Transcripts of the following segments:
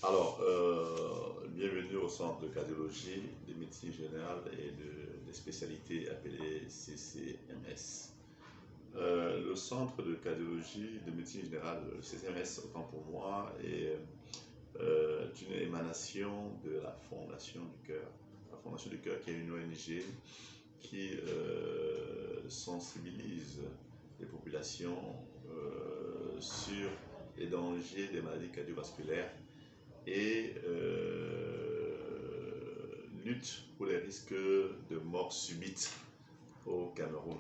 Alors, bienvenue au centre de cardiologie, de médecine générale et des spécialités appelées CCMS. Le centre de cardiologie de médecine générale, le CCMS, autant pour moi, est une émanation de la Fondation du Cœur. La Fondation du Cœur qui est une ONG qui sensibilise les populations sur les dangers des maladies cardiovasculaires et lutte pour les risques de mort subite au Cameroun.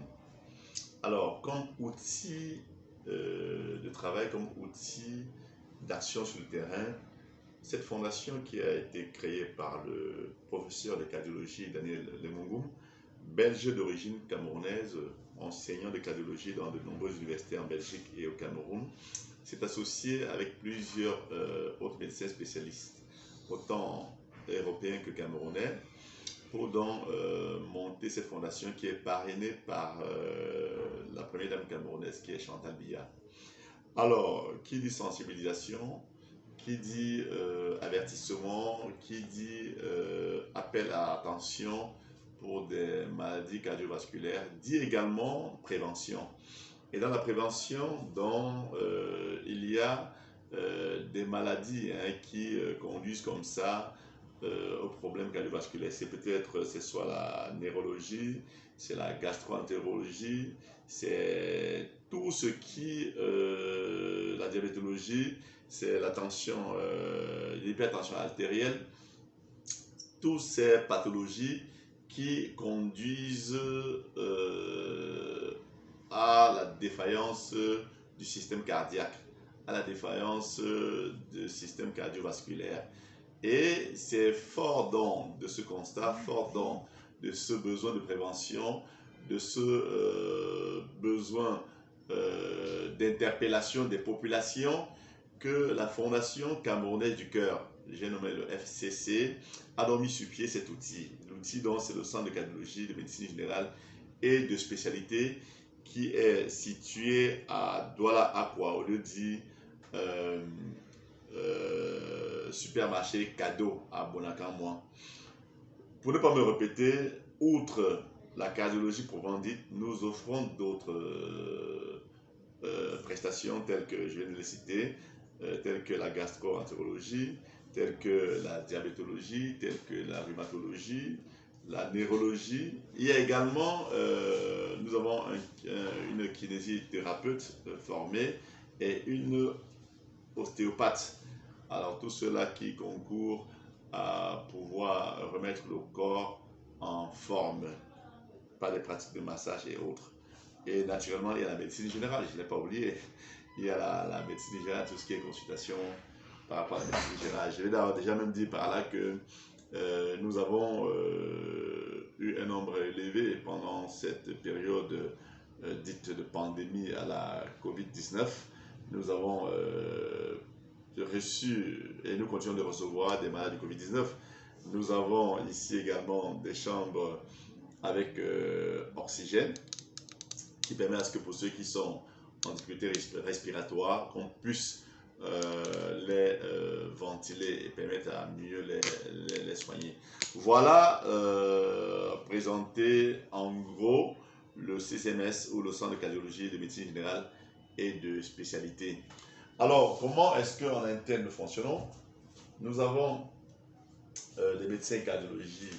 Alors, comme outil de travail, comme outil d'action sur le terrain, cette fondation qui a été créée par le professeur de cardiologie Daniel Lemongoum, belge d'origine camerounaise, enseignant de cardiologie dans de nombreuses universités en Belgique et au Cameroun, s'est associé avec plusieurs autres médecins spécialistes, autant européens que camerounais, pour donc monter cette fondation qui est parrainée par la première dame camerounaise qui est Chantal Biya. Alors, qui dit sensibilisation, qui dit avertissement, qui dit appel à attention pour des maladies cardiovasculaires, dit également prévention. Et dans la prévention, il y a des maladies qui conduisent comme ça aux problèmes cardiovasculaires. C'est soit la neurologie, c'est la gastroentérologie, c'est tout ce qui, la diabétologie, c'est la tension, l'hypertension artérielle, toutes ces pathologies qui conduisent à la défaillance du système cardiaque, à la défaillance du système cardiovasculaire. Et c'est fort donc de ce constat, fort donc de ce besoin de prévention, de ce besoin d'interpellation des populations que la Fondation camerounaise du cœur, j'ai nommé le FCC, a donc mis sur pied cet outil. L'outil, donc, c'est le centre de cardiologie, de médecine générale et de spécialité qui est situé à Douala Akwa, au lieu dit supermarché cadeau à Bonakamwa. Pour ne pas me répéter, outre la cardiologie proprement dite, nous offrons d'autres prestations telles que je viens de les citer, telles que la gastroentérologie, telles que la diabétologie, telles que la rhumatologie, la neurologie. Il y a également, nous avons une kinésithérapeute formée et une ostéopathe. Alors tout cela qui concourt à pouvoir remettre le corps en forme par des pratiques de massage et autres. Et naturellement, il y a la médecine générale, je ne l'ai pas oublié. Il y a la médecine générale, tout ce qui est consultation par rapport à la médecine générale. Je vais déjà même dire par là que nous avons eu un nombre élevé pendant cette période dite de pandémie à la COVID-19. Nous avons reçu et nous continuons de recevoir des malades du COVID-19. Nous avons ici également des chambres avec oxygène qui permet à ce que pour ceux qui sont en difficulté respiratoire, qu'on puisse les ventiler et permettre à mieux les soigner. Voilà présenté en gros le CCMS ou le centre de cardiologie et de médecine générale et de spécialité. Alors, comment est-ce qu'en interne nous fonctionnons? Nous avons des médecins cardiologie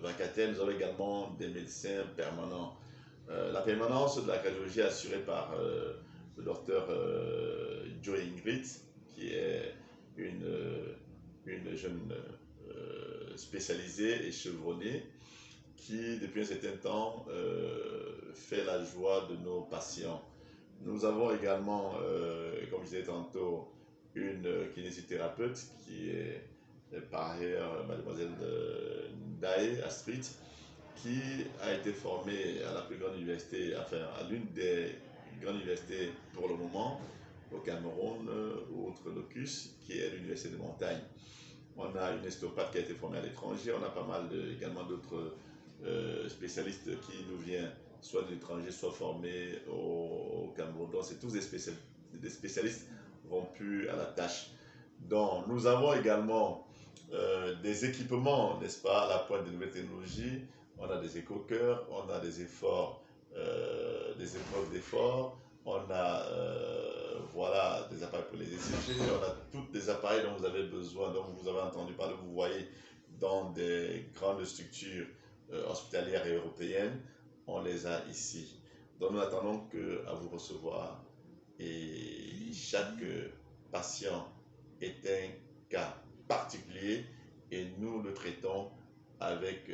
vacataires, nous avons également des médecins permanents. La permanence de la cardiologie est assurée par le docteur Joe Ingrid, qui est une jeune spécialisée et chevronnée, qui depuis un certain temps fait la joie de nos patients. Nous avons également, comme je disais tantôt, une kinésithérapeute qui est par ailleurs mademoiselle Ndaye Astrid, qui a été formée à la plus grande université, enfin à l'une des grandes universités pour le moment au Cameroun, outre Locus, qui est l'université de montagne. On a une ostéopathe qui a été formée à l'étranger, on a pas mal également d'autres spécialistes qui nous viennent soit de l'étranger, soit formés au Cameroun. Donc c'est tous des spécialistes rompus à la tâche. Donc, nous avons également des équipements, n'est-ce pas, à la pointe des nouvelles technologies. On a des éco-cœurs, on a des efforts, des épreuves d'effort, on a voilà, des appareils pour les ECG, on a tous des appareils dont vous avez besoin, dont vous avez entendu parler, vous voyez dans des grandes structures hospitalières et européennes, on les a ici. Donc nous n'attendons qu'à vous recevoir et chaque patient est un cas particulier et nous le traitons avec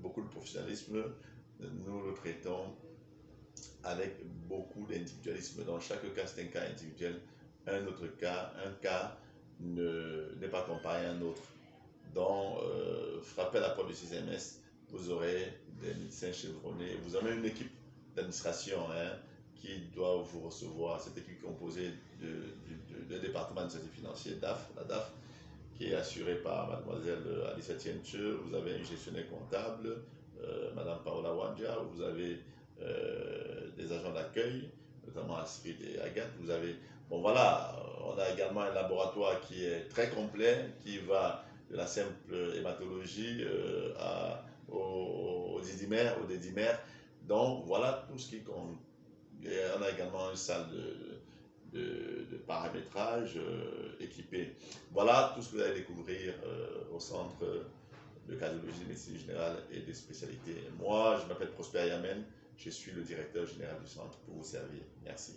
beaucoup de professionnalisme, nous le traitons avec beaucoup d'individualisme. Dans chaque cas, c'est un cas individuel. Un autre cas, un cas n'est pas comparé à un autre. Donc, frappez à la porte du CCMS, vous aurez des médecins chevronnés. Vous avez une équipe d'administration qui doit vous recevoir. Cette équipe est composée du département administratif financier, DAF, la DAF, qui est assurée par mademoiselle Alicia Tienche. Vous avez un gestionnaire comptable, madame Paola Wanja. Vous avez des agents d'accueil, notamment Astrid et Agathe. Vous avez, bon voilà, on a également un laboratoire qui est très complet, qui va de la simple hématologie au dédimère. Donc voilà tout ce qui compte. Et on a également une salle de paramétrage équipée. Voilà tout ce que vous allez découvrir au centre de cardiologie, de médecine générale et des spécialités. Moi, je m'appelle Prosper Yamen, je suis le directeur général du centre pour vous servir. Merci.